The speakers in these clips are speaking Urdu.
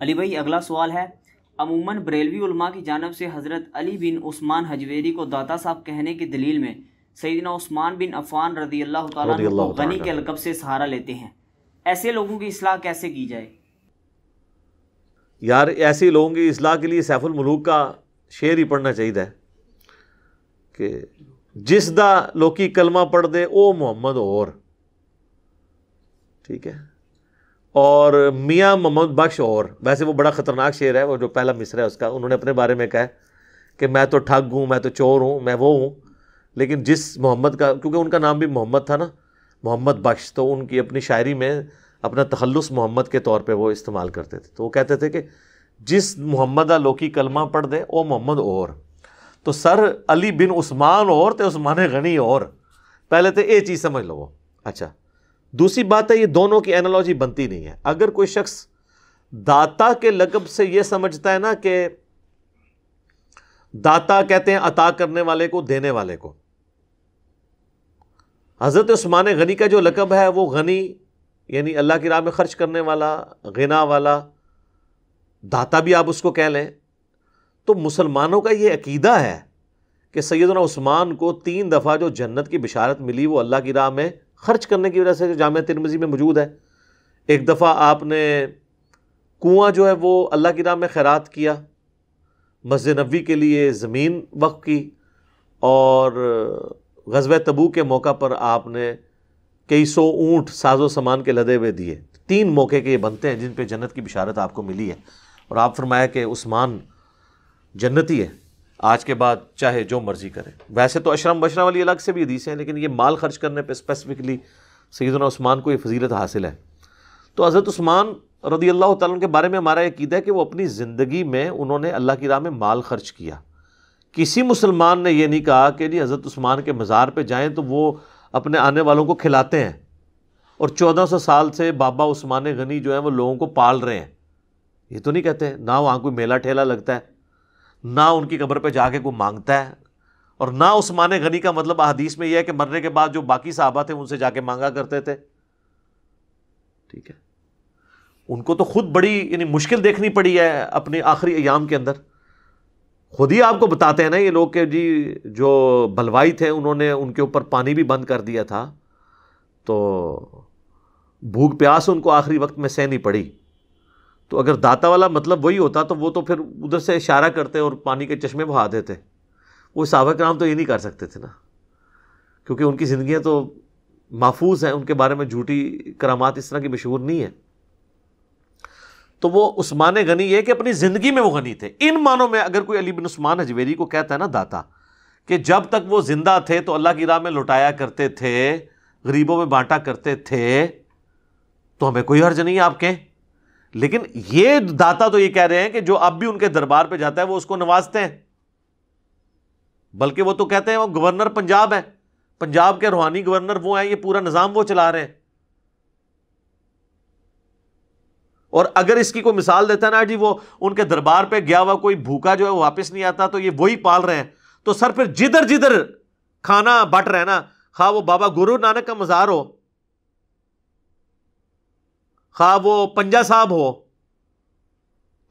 علی بھائی اگلا سوال ہے، عموماً بریلوی علماء کی جانب سے حضرت علی بن عثمان حجویری کو داتا صاحب کہنے کی دلیل میں سیدنا عثمان بن عفان رضی اللہ تعالیٰ عنہ کو غنی کے لقب سے سہارا لیتے ہیں، ایسے لوگوں کی اصلاح کیسے کی جائے؟ یار ایسے لوگوں کی اصلاح کے لیے سیف الملوک کا شعر ہی پڑھنا چاہیے کہ جس دا لوکی کلمہ پڑھ دے او محمد اور، ٹھیک ہے، اور میاں محمد بخش اور، ویسے وہ بڑا خطرناک شعر ہے، وہ جو پہلا مصرع ہے اس کا، انہوں نے اپنے بارے میں کہا ہے کہ میں تو ٹھگ ہوں، میں تو چور ہوں، میں وہ ہوں، لیکن جس محمد کا، کیونکہ ان کا نام بھی محمد تھا نا، محمد بخش، تو ان کی اپنی شاعری میں اپنا تخلص محمد کے طور پہ وہ استعمال کرتے تھے، تو وہ کہتے تھے کہ جس محمد لوکی کلمہ پڑھ دے او محمد اور، تو سر علی بن عثمان اور تے عثمان غنی اور، پہلے تو یہ چیز سمجھ لو۔ اچھا دوسری بات ہے، یہ دونوں کی اینالوجی بنتی نہیں ہے۔ اگر کوئی شخص داتا کے لقب سے یہ سمجھتا ہے نا کہ داتا کہتے ہیں عطا کرنے والے کو، دینے والے کو، حضرت عثمان غنی کا جو لقب ہے وہ غنی یعنی اللہ کی راہ میں خرچ کرنے والا، غنا والا، داتا بھی آپ اس کو کہہ لیں، تو مسلمانوں کا یہ عقیدہ ہے کہ سیدنا عثمان کو 3 دفعہ جو جنت کی بشارت ملی وہ اللہ کی راہ میں خرچ کرنے کی وجہ سے، جامعہ ترمذی میں موجود ہے۔ ایک دفعہ آپ نے کنواں جو ہے وہ اللہ کی راہ میں خیرات کیا، مسجد نبوی کے لیے زمین وقف کی، اور غزوہ تبوک کے موقع پر آپ نے کئی سو اونٹ ساز و سامان کے لدے ہوئے دیے۔ 3 موقع کے یہ بنتے ہیں جن پہ جنت کی بشارت آپ کو ملی ہے، اور آپ فرمایا کہ عثمان جنتی ہے، آج کے بعد چاہے جو مرضی کرے۔ ویسے تو اشرم بشرا والی الگ سے بھی حدیث ہیں، لیکن یہ مال خرچ کرنے پہ اسپیسیفکلی سیدنا عثمان کو یہ فضیلت حاصل ہے۔ تو حضرت عثمان رضی اللہ تعالیٰ عنہ کے بارے میں ہمارا یہ عقیدہ ہے کہ وہ اپنی زندگی میں انہوں نے اللہ کی راہ میں مال خرچ کیا۔ کسی مسلمان نے یہ نہیں کہا کہ جی حضرت عثمان کے مزار پہ جائیں تو وہ اپنے آنے والوں کو کھلاتے ہیں، اور 1400 سال سے بابا عثمان غنی جو ہیں وہ لوگوں کو پال رہے ہیں، یہ تو نہیں کہتے۔ نہ وہاں کوئی میلہ ٹھیلا لگتا ہے، نہ ان کی قبر پہ جا کے کوئی مانگتا ہے، اور نہ عثمان غنی کا مطلب حدیث میں یہ ہے کہ مرنے کے بعد جو باقی صحابہ تھے ان سے جا کے مانگا کرتے تھے، ٹھیک ہے۔ ان کو تو خود بڑی یعنی مشکل دیکھنی پڑی ہے اپنے آخری ایام کے اندر، خود ہی آپ کو بتاتے ہیں نا یہ لوگ کہ جی جو بلوائی تھے انہوں نے ان کے اوپر پانی بھی بند کر دیا تھا، تو بھوک پیاس ان کو آخری وقت میں سہنی پڑی۔ تو اگر داتا والا مطلب وہی ہوتا تو وہ تو پھر ادھر سے اشارہ کرتے اور پانی کے چشمے بہا دیتے، وہ صحابہ کرام تو یہ نہیں کر سکتے تھے نا، کیونکہ ان کی زندگیاں تو محفوظ ہیں، ان کے بارے میں جھوٹی کرامات اس طرح کی مشہور نہیں ہے۔ تو وہ عثمان غنی یہ کہ اپنی زندگی میں وہ غنی تھے۔ ان معنوں میں اگر کوئی علی بن عثمان حجویری کو کہتا ہے نا داتا، کہ جب تک وہ زندہ تھے تو اللہ کی راہ میں لوٹایا کرتے تھے، غریبوں میں بانٹا کرتے تھے، تو ہمیں کوئی حرج نہیں آپ کہیں، لیکن یہ داتا تو یہ کہہ رہے ہیں کہ جو اب بھی ان کے دربار پہ جاتا ہے وہ اس کو نوازتے ہیں، بلکہ وہ تو کہتے ہیں وہ گورنر پنجاب ہے، پنجاب کے روحانی گورنر وہ ہیں، یہ پورا نظام وہ چلا رہے ہیں۔ اور اگر اس کی کوئی مثال دیتا ہے نا جی وہ ان کے دربار پہ گیا ہوا کوئی بھوکا جو ہے وہ واپس نہیں آتا تو یہ وہی پال رہے ہیں، تو سر پھر جدھر جدھر کھانا بٹ رہے ہیں نا، خواہ وہ بابا گرو نانک کا مزار ہو، خواہ وہ پنجا صاحب ہو،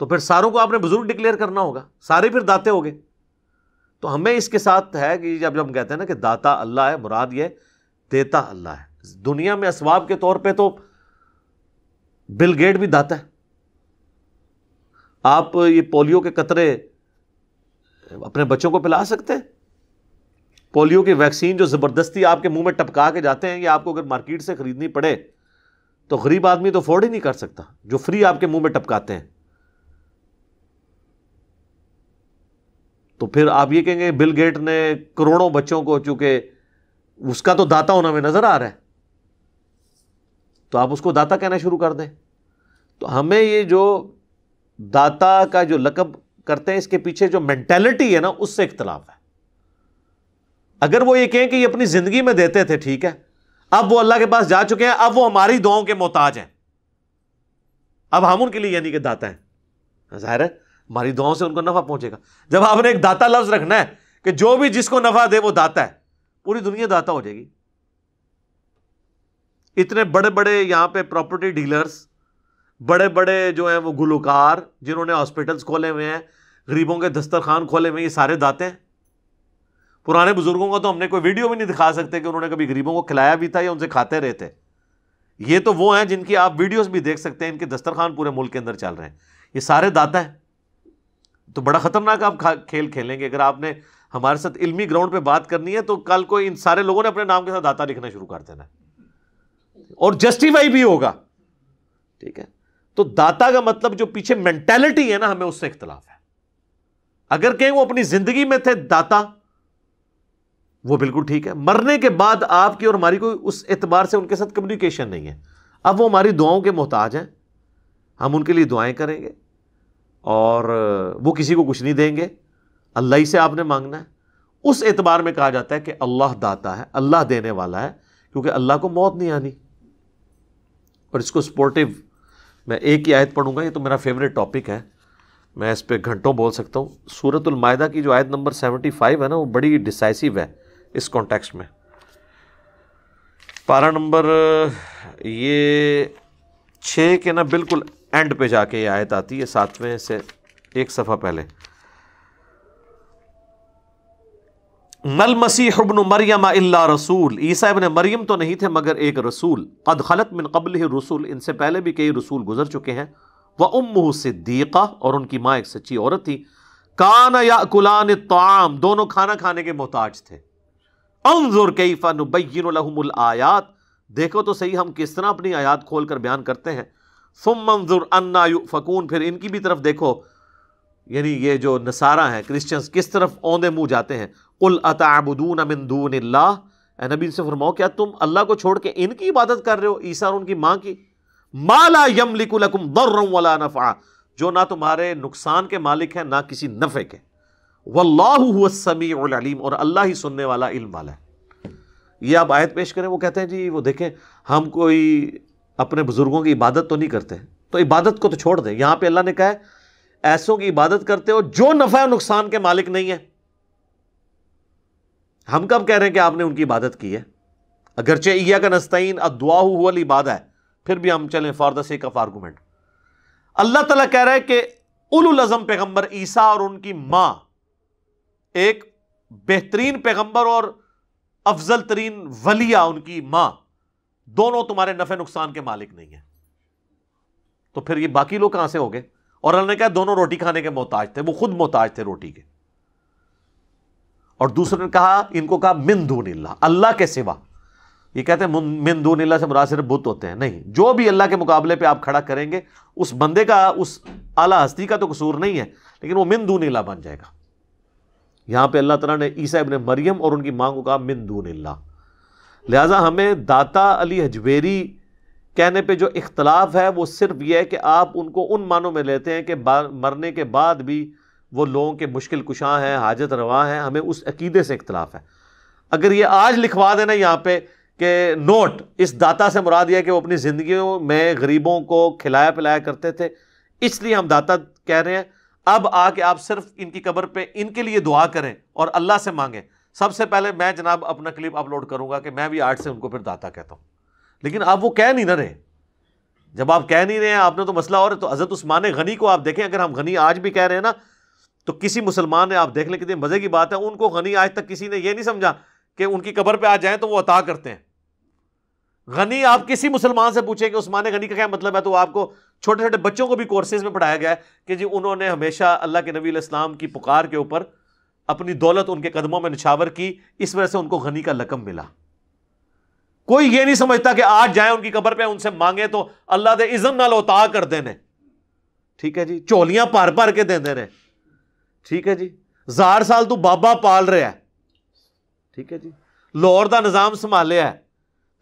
تو پھر ساروں کو آپ نے بزرگ ڈکلیئر کرنا ہوگا، سارے پھر داتے ہو گئے۔ تو ہمیں اس کے ساتھ ہے کہ جب ہم کہتے ہیں نا کہ داتا اللہ ہے، مراد یہ دیتا اللہ ہے۔ دنیا میں اسباب کے طور پہ تو بل گیٹ بھی داتا ہے۔ آپ یہ پولیو کے قطرے اپنے بچوں کو پلا سکتے ہیں؟ پولیو کی ویکسین جو زبردستی آپ کے منہ میں ٹپکا کے جاتے ہیں، یہ آپ کو اگر مارکیٹ سے خریدنی پڑے تو غریب آدمی تو افورڈ ہی نہیں کر سکتا، جو فری آپ کے منہ میں ٹپکاتے ہیں۔ تو پھر آپ یہ کہیں گے بل گیٹ نے کروڑوں بچوں کو، چونکہ اس کا تو داتا ہونا ہمیں نظر آ رہا ہے، تو آپ اس کو داتا کہنا شروع کر دیں۔ تو ہمیں یہ جو داتا کا جو لقب کرتے ہیں اس کے پیچھے جو مینٹیلٹی ہے نا اس سے اختلاف ہے۔ اگر وہ یہ کہیں کہ یہ اپنی زندگی میں دیتے تھے، ٹھیک ہے، اب وہ اللہ کے پاس جا چکے ہیں، اب وہ ہماری دعاؤں کے محتاج ہیں، اب ہم ان کے لیے یعنی کہ داتا ہیں، ظاہر ہے ہماری دعاؤں سے ان کو نفع پہنچے گا۔ جب آپ نے ایک داتا لفظ رکھنا ہے کہ جو بھی جس کو نفع دے وہ داتا ہے، پوری دنیا داتا ہو جائے گی۔ اتنے بڑے بڑے یہاں پہ پراپرٹی ڈیلرز، بڑے بڑے جو ہیں وہ گلوکار جنہوں نے ہاسپٹلس کھولے ہوئے ہیں، غریبوں کے دسترخوان کھولے ہوئے ہیں، یہ سارے داتے ہیں؟ پرانے بزرگوں کو تو ہم نے کوئی ویڈیو بھی نہیں دکھا سکتے کہ انہوں نے کبھی غریبوں کو کھلایا بھی تھا یا ان سے کھاتے رہے تھے۔ یہ تو وہ ہیں جن کی آپ ویڈیوز بھی دیکھ سکتے ہیں، ان کے دسترخوان پورے ملک کے اندر چل رہے ہیں، یہ سارے داتا ہیں۔ تو بڑا خطرناک آپ کھیل کھیلیں گے اگر آپ نے ہمارے ساتھ علمی گراؤنڈ پہ بات کرنی ہے، تو کل کو ان سارے لوگوں نے اپنے نام کے ساتھ داتا لکھنا شروع کر دینا ہے اور جسٹیفائی بھی ہوگا، ٹھیک ہے؟ تو داتا کا مطلب جو پیچھے مینٹالٹی ہے نا، ہمیں اس سے اختلاف ہے۔ اگر کہیں وہ اپنی زندگی میں تھے داتا، وہ بالکل ٹھیک ہے، مرنے کے بعد آپ کی اور ہماری کوئی اس اعتبار سے ان کے ساتھ کمیونیکیشن نہیں ہے۔ اب وہ ہماری دعاؤں کے محتاج ہیں، ہم ان کے لیے دعائیں کریں گے اور وہ کسی کو کچھ نہیں دیں گے، اللہ ہی سے آپ نے مانگنا ہے۔ اس اعتبار میں کہا جاتا ہے کہ اللہ داتا ہے، اللہ دینے والا ہے، کیونکہ اللہ کو موت نہیں آنی۔ اور اس کو سپورٹیو میں ایک ہی آیت پڑھوں گا، یہ تو میرا فیوریٹ ٹاپک ہے، میں اس پہ گھنٹوں بول سکتا ہوں۔ سورۃ المائدہ کی جو آیت نمبر 75 ہے نا، وہ بڑی ڈیسائسو ہے اس کانٹیکسٹ میں۔ پارہ نمبر یہ 6 کے نا بالکل اینڈ پہ جا کے یہ آیت آتی ہے، 7ویں سے ایک صفحہ پہلے۔ مل مسیح ابن مریم الا رسول، عیسیٰ ابن مریم تو نہیں تھے مگر ایک رسول، قد خلت من قبلہ الرسل، ان سے پہلے بھی کئی رسول گزر چکے ہیں، وامہ صدیقہ، اور ان کی ماں ایک سچی عورت تھی، کان یاکلان الطعام، دونوں کھانا کھانے کے محتاج تھے۔ انظر کیف نبین لہم الآیات، دیکھو تو صحیح ہم کس طرح اپنی آیات کھول کر بیان کرتے ہیں۔ ثم انظر انا یؤفکون، پھر ان کی بھی طرف دیکھو، یعنی یہ جو نصارہ ہیں، کرسچنز، کس طرف اوندے منہ جاتے ہیں۔ قل اتعبدون من دون اللہ، اے نبی سے فرماؤ کیا تم اللہ کو چھوڑ کے ان کی عبادت کر رہے ہو، عیسیٰ اور ان کی ماں کی؟ ما لا یملک لکم ضرا ولا نفعا، جو نہ تمہارے نقصان کے مالک ہیں نہ کسی نفع کے۔ واللہ هو السمیع العلیم، اور اللہ ہی سننے والا، علم والا ہے۔ یہ آپ آیت پیش کریں، وہ کہتے ہیں جی وہ دیکھیں ہم کوئی اپنے بزرگوں کی عبادت تو نہیں کرتے، تو عبادت کو تو چھوڑ دیں۔ یہاں پہ اللہ نے کہا ہے ایسوں کی عبادت کرتے ہو جو نفع و نقصان کے مالک نہیں ہے۔ ہم کب کہہ رہے ہیں کہ آپ نے ان کی عبادت کی ہے؟ اگرچہ ایاک نستعین الدعاء هو العبادہ ہے، پھر بھی ہم چلیں for the sake of argument. اللہ تعالیٰ کہہ رہا ہے کہ اولو العزم پیغمبر عیسیٰ اور ان کی ماں، ایک بہترین پیغمبر اور افضل ترین ولیہ ان کی ماں، دونوں تمہارے نفع نقصان کے مالک نہیں ہیں، تو پھر یہ باقی لوگ کہاں سے ہو گئے؟ اور اللہ نے کہا دونوں روٹی کھانے کے محتاج تھے، وہ خود محتاج تھے روٹی کے۔ اور دوسرے نے کہا، ان کو کہا من دون اللہ، اللہ کے سوا۔ یہ کہتے ہیں من دون اللہ سے مراد صرف بت ہوتے ہیں، نہیں، جو بھی اللہ کے مقابلے پہ آپ کھڑا کریں گے اس بندے کا، اس اعلیٰ ہستی کا تو قصور نہیں ہے، لیکن وہ من دون اللہ بن جائے گا۔ یہاں پہ اللہ تعالیٰ نے عیسیٰ ابن مریم اور ان کی ماں کو کہا من دون اللہ۔ لہٰذا ہمیں داتا علی حجویری کہنے پہ جو اختلاف ہے وہ صرف یہ ہے کہ آپ ان کو ان معنوں میں لیتے ہیں کہ مرنے کے بعد بھی وہ لوگوں کے مشکل کشاں ہیں، حاجت رواں ہیں، ہمیں اس عقیدے سے اختلاف ہے۔ اگر یہ آج لکھوا دینا یہاں پہ کہ نوٹ، اس داتا سے مراد یہ ہے کہ وہ اپنی زندگیوں میں غریبوں کو کھلایا پلایا کرتے تھے، اس لیے ہم داتا کہہ رہے ہیں، اب آ کے آپ صرف ان کی قبر پہ ان کے لیے دعا کریں اور اللہ سے مانگیں۔ سب سے پہلے میں جناب اپنا کلپ اپلوڈ کروں گا کہ میں بھی آج سے ان کو پھر داتا کہتا ہوں، لیکن آپ وہ کہہ نہیں نہ رہے۔ جب آپ کہہ نہیں رہے ہیں، آپ نے تو مسئلہ اور ہے۔ تو حضرت عثمان غنی کو آپ دیکھیں، اگر ہم غنی آج بھی کہہ رہے ہیں نا، تو کسی مسلمان نے، آپ دیکھ لیں کتنی مزے کی بات ہے، ان کو غنی آج تک کسی نے یہ نہیں سمجھا کہ ان کی قبر پہ آ جائیں تو وہ عطا کرتے ہیں۔ غنی آپ کسی مسلمان سے پوچھیں کہ عثمان غنی کا کیا مطلب ہے، تو آپ کو چھوٹے چھوٹے بچوں کو بھی کورسز میں پڑھایا گیا ہے کہ جی انہوں نے ہمیشہ اللہ کے نبی علیہ السلام کی پکار کے اوپر اپنی دولت ان کے قدموں میں نچھاور کی، اس وجہ سے ان کو غنی کا لقب ملا۔ کوئی یہ نہیں سمجھتا کہ آج جائیں ان کی قبر پہ ان سے مانگیں تو اللہ دے اذن نال عطا کر دینے، ٹھیک ہے جی، چولیاں پار پار کے دے دینے، ٹھیک ہے جی، 1000 سال تو بابا پال رہا ہے، ٹھیک ہے جی، لاہور دا نظام سنبھالیا ہے،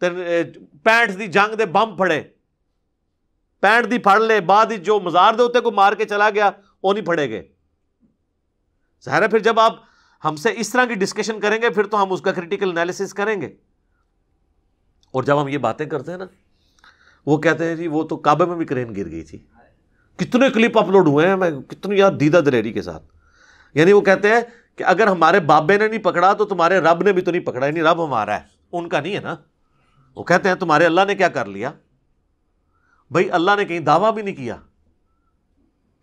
65 دی جنگ دے بم پھڑے، 65 دی پھڑ لے، بعد جو مزار دے ہوتے کو مار کے چلا گیا وہ نہیں پھڑے گئے۔ ظاہر ہے پھر جب آپ ہم سے اس طرح کی ڈسکشن کریں گے پھر تو ہم اس کا کریٹیکل انالیسس کریں گے۔ اور جب ہم یہ باتیں کرتے ہیں نا، وہ کہتے ہیں جی وہ تو کعبے میں بھی کرین گر گئی تھی۔ کتنے کلپ اپلوڈ ہوئے ہیں، میں کتنی یار دیدہ دلیری کے ساتھ، یعنی وہ کہتے ہیں کہ اگر ہمارے بابے نے نہیں پکڑا تو تمہارے رب نے بھی تو نہیں پکڑا، یعنی رب ہمارا ہے، ان کا نہیں ہے نا۔ وہ کہتے ہیں تمہارے اللہ نے کیا کر لیا۔ بھائی اللہ نے کہیں دعویٰ بھی نہیں کیا.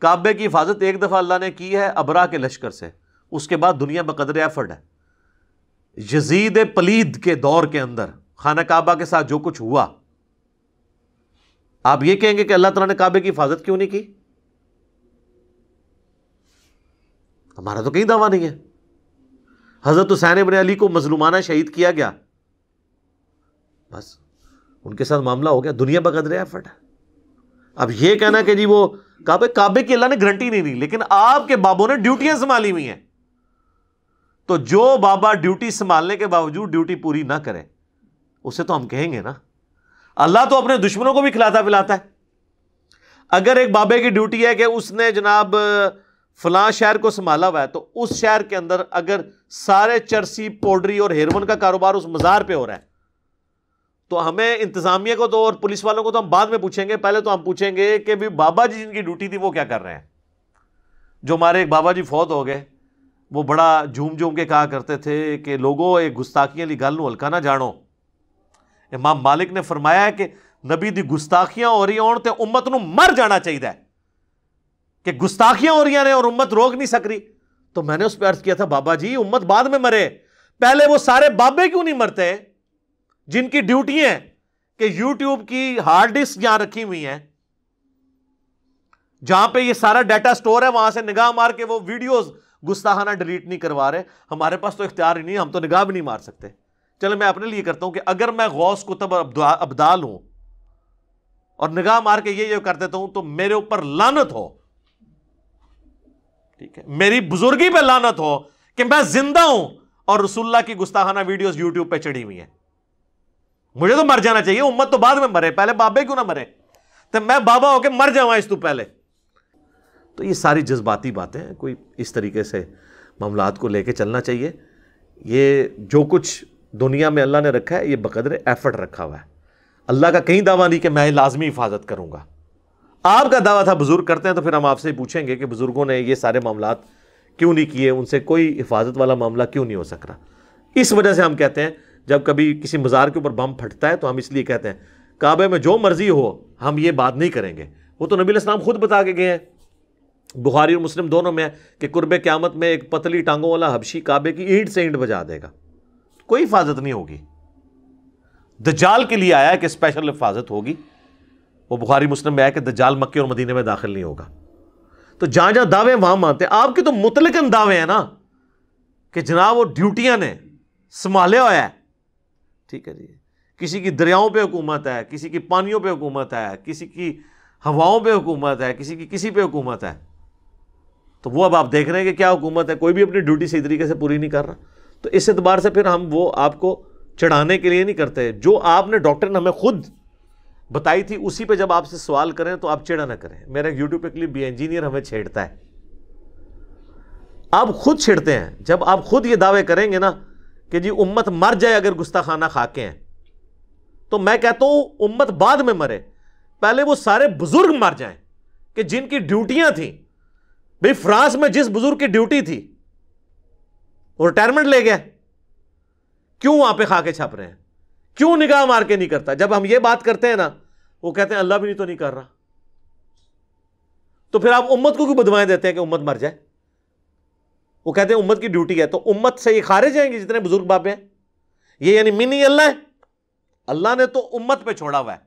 کعبے کی حفاظت ایک دفعہ اللہ نے کی ہے ابرا کے لشکر سے, اس کے بعد دنیا بقدر ایفرٹ ہے. یزید پلید کے دور کے اندر خانہ کعبہ کے ساتھ جو کچھ ہوا, آپ یہ کہیں گے کہ اللہ تعالیٰ نے کعبے کی حفاظت کیوں نہیں کی؟ ہمارا تو کہیں دعویٰ نہیں ہے. حضرت حسین ابن علی کو مظلومانہ شہید کیا گیا, بس ان کے ساتھ معاملہ ہو گیا, دنیا بقدر ایفرٹ ہے. اب یہ کہنا کہ جی وہ کعبے کی اللہ نے گارنٹی نہیں دی, لیکن آپ کے بابوں نے ڈیوٹیاں سنبھالی ہوئی ہیں, تو جو بابا ڈیوٹی سنبھالنے کے باوجود ڈیوٹی پوری نہ کرے اسے تو ہم کہیں گے نا. اللہ تو اپنے دشمنوں کو بھی کھلاتا پلاتا ہے. اگر ایک بابے کی ڈیوٹی ہے کہ اس نے جناب فلاں شہر کو سنبھالا ہوا ہے, تو اس شہر کے اندر اگر سارے چرسی, پاؤڈری اور ہیروئن کا کاروبار اس مزار پہ ہو رہا ہے, تو ہمیں انتظامیہ کو تو اور پولیس والوں کو تو ہم بعد میں پوچھیں گے, پہلے تو ہم پوچھیں گے کہ بھی بابا جی جن کی ڈیوٹی تھی وہ کیا کر رہے ہیں. جو ہمارے ایک بابا جی فوت ہو گئے, وہ بڑا جھوم جھوم کے کہا کرتے تھے کہ لوگوں ایک گستاخیاں لی گل نو ہلکا نہ جانو. امام مالک نے فرمایا ہے کہ نبی دی گستاخیاں ہو رہی ہون تے امت نو مر جانا چاہیے, کہ گستاخیاں ہو رہی ہیں اور امت روک نہیں سک رہی. تو میں نے اس پہ عرض کیا تھا بابا جی امت بعد میں مرے, پہلے وہ سارے بابے کیوں نہیں مرتے جن کی ڈیوٹی ہے کہ یوٹیوب کی ہارڈ ڈسک جہاں رکھی ہوئی ہیں, جہاں پہ یہ سارا ڈیٹا سٹور ہے, وہاں سے نگاہ مار کے وہ ویڈیوز گستاخانہ ڈیلیٹ نہیں کروا رہے. ہمارے پاس تو اختیار ہی نہیں, ہم تو نگاہ بھی نہیں مار سکتے. چلے میں اپنے لیے کرتا ہوں کہ اگر میں غوث کتب ابدال ہوں اور نگاہ مار کے یہ کر دیتا ہوں تو میرے اوپر لعنت ہو, ٹھیک ہے, میری بزرگی پہ لعنت ہو کہ میں زندہ ہوں اور رسول اللہ کی گستاخانہ ویڈیوز یوٹیوب پہ چڑھی ہوئی ہیں. مجھے تو مر جانا چاہیے, امت تو بعد میں مرے, پہلے بابے کیوں نہ مرے, تو میں بابا ہو کے مر جاؤں اس تو پہلے. تو یہ ساری جذباتی باتیں ہیں, کوئی اس طریقے سے معاملات کو لے کے چلنا چاہیے. یہ جو کچھ دنیا میں اللہ نے رکھا ہے یہ بقدر ایفرٹ رکھا ہوا ہے. اللہ کا کہیں دعویٰ نہیں کہ میں لازمی حفاظت کروں گا. آپ کا دعویٰ تھا بزرگ کرتے ہیں, تو پھر ہم آپ سے پوچھیں گے کہ بزرگوں نے یہ سارے معاملات کیوں نہیں کیے, ان سے کوئی حفاظت والا معاملہ کیوں نہیں ہو سک رہا. اس وجہ سے ہم کہتے ہیں جب کبھی کسی مزار کے اوپر بم پھٹتا ہے تو ہم اس لیے کہتے ہیں کعبے میں جو مرضی ہو ہم یہ بات نہیں کریں گے. وہ تو نبی علیہ السلام خود بتا کے گئے ہیں, بخاری اور مسلم دونوں میں ہے کہ قرب قیامت میں ایک پتلی ٹانگوں والا حبشی کعبے کی اینٹ سے اینٹ بجا دے گا, کوئی حفاظت نہیں ہوگی. دجال کے لیے آیا ہے کہ اسپیشل حفاظت ہوگی, وہ بخاری مسلم میں آیا کہ دجال مکے اور مدینے میں داخل نہیں ہوگا. تو جہاں جہاں دعوے وہاں مانتے ہیں. آپ کے تو مطلقاً دعوے ہیں نا کہ جناب وہ ڈیوٹیاں نے سنبھالے ہوا ہے, ٹھیک ہے جی. کسی کی دریاؤں پہ حکومت ہے, کسی کی پانیوں پہ حکومت ہے, کسی کی ہواؤں پہ حکومت ہے, کسی کی کسی پہ حکومت ہے. تو وہ اب آپ دیکھ رہے ہیں کہ کیا حکومت ہے, کوئی بھی اپنی ڈیوٹی صحیح طریقے سے پوری نہیں کر رہا. تو اس اعتبار سے پھر ہم وہ آپ کو چڑھانے کے لیے نہیں کرتے. جو آپ نے ڈاکٹر نے ہمیں خود بتائی تھی اسی پہ جب آپ سے سوال کریں تو آپ چڑھا نہ کریں. میرا یوٹیوب پہ کلپ بھی انجینئر ہمیں چھیڑتا ہے, آپ خود چھیڑتے ہیں. جب آپ خود یہ دعوے کریں گے نا کہ جی امت مر جائے اگر گستاخانہ خاکے ہیں, تو میں کہتا ہوں امت بعد میں مرے, پہلے وہ سارے بزرگ مر جائیں کہ جن کی ڈیوٹیاں تھیں. بھئی فرانس میں جس بزرگ کی ڈیوٹی تھی وہ ریٹائرمنٹ لے گیا, کیوں وہاں پہ خاکے چھپ رہے ہیں, کیوں نگاہ مار کے نہیں کرتا. جب ہم یہ بات کرتے ہیں نا وہ کہتے ہیں اللہ بھی نہیں تو نہیں کر رہا. تو پھر آپ امت کو کیوں بدوائیں دیتے ہیں کہ امت مر جائے. وہ کہتے ہیں امت کی ڈیوٹی ہے, تو امت سے یہ خارج جائیں گے جتنے بزرگ بابے ہیں. یہ یعنی منی اللہ ہے. اللہ نے تو امت پہ چھوڑا ہوا ہے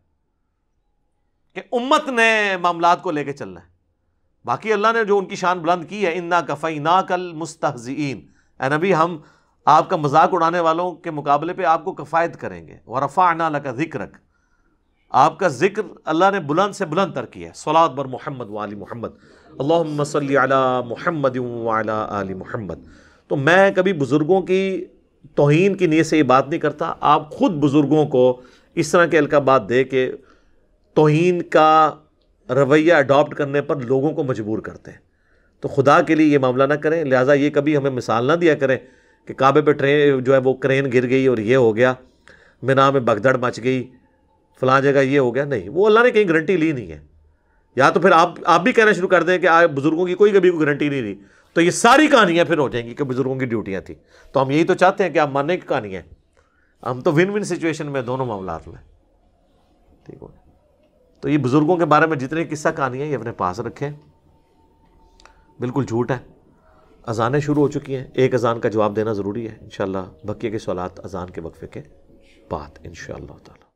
کہ امت نے معاملات کو لے کے چلنا ہے. باقی اللہ نے جو ان کی شان بلند کی ہے, انا کفیناک المستہزئین, اے نبی ہم آپ کا مذاق اڑانے والوں کے مقابلے پہ آپ کو کفایت کریں گے. ورفعنا لک ذکرک, آپ کا ذکر اللہ نے بلند سے بلند تر کیا ہے. صلاۃ بر محمد وآل محمد, اللہم صلی علی محمد وعلی آل محمد. تو میں کبھی بزرگوں کی توہین کی نیت سے یہ بات نہیں کرتا. آپ خود بزرگوں کو اس طرح کے القابات دے کے توہین کا رویہ اڈاپٹ کرنے پر لوگوں کو مجبور کرتے ہیں. تو خدا کے لیے یہ معاملہ نہ کریں. لہٰذا یہ کبھی ہمیں مثال نہ دیا کریں کہ کعبے پہ ٹرین جو ہے وہ کرین گر گئی اور یہ ہو گیا, مینا میں بگدڑ مچ گئی, فلاں جگہ یہ ہو گیا. نہیں, وہ اللہ نے کہیں گارنٹی لی نہیں ہے. یا تو پھر آپ بھی کہنا شروع کر دیں کہ بزرگوں کی کوئی کبھی کوئی گارنٹی نہیں لی, تو یہ ساری کہانیاں پھر ہو جائیں گی کہ بزرگوں کی ڈیوٹیاں تھیں. تو ہم یہی تو چاہتے ہیں کہ آپ ماننے کی کہانی ہے. ہم تو ون ون سچویشن میں دونوں معاملات میں. ٹھیک ہو تو یہ بزرگوں کے بارے میں جتنے قصہ کہانیاں یہ اپنے پاس رکھیں، بالکل جھوٹ ہے۔ اذانیں شروع ہو چکی ہیں، ایک اذان کا جواب دینا ضروری ہے انشاءاللہ، بقیہ کے سوالات اذان کے وقفے کے بعد انشاءاللہ تعالی۔